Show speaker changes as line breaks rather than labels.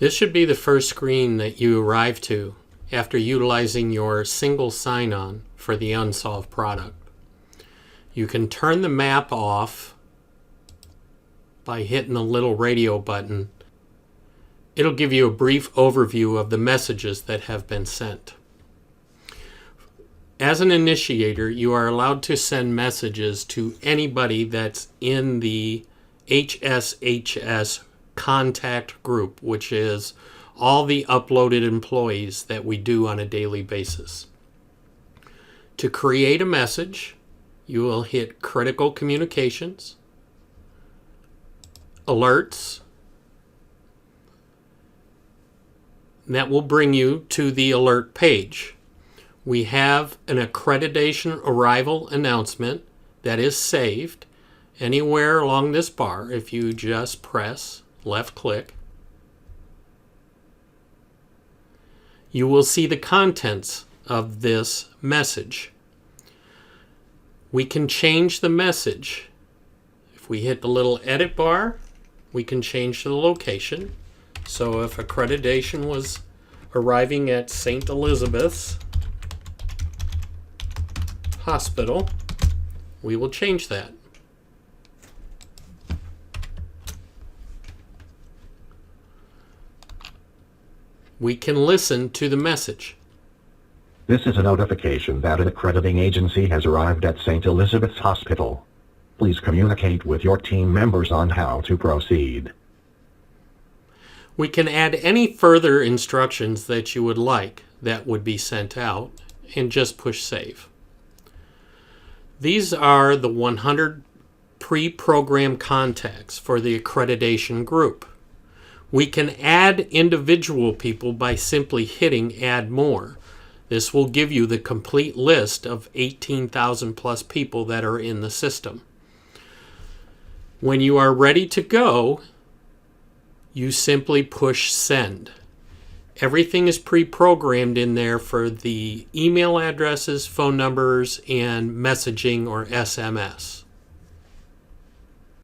This should be the first screen that you arrive to after utilizing your single sign-on for the Onsolve product. You can turn the map off by hitting the little radio button. It'll give you a brief overview of the messages that have been sent. As an initiator, you are allowed to send messages to anybody that's in the HSHS contact group, which is all the uploaded employees that we do on a daily basis. To create a message, you will hit Critical Communications, Alerts. That will bring you to the alert page. We have an accreditation arrival announcement that is saved anywhere along this bar. If you just press left click, you will see the contents of this message. We can change the message. If we hit the little edit bar, we can change the location. So if accreditation was arriving at St. Elizabeth's Hospital, we will change that. We can listen to the message.
This is a notification that an accrediting agency has arrived at St. Elizabeth's Hospital. Please communicate with your team members on how to proceed.
We can add any further instructions that you would like that would be sent out and just push save. These are the 100 pre-programmed contacts for the accreditation group. We can add individual people by simply hitting Add More. This will give you the complete list of 18,000 plus people that are in the system. When you are ready to go, you simply push Send. Everything is pre-programmed in there for the email addresses, phone numbers, and messaging or SMS.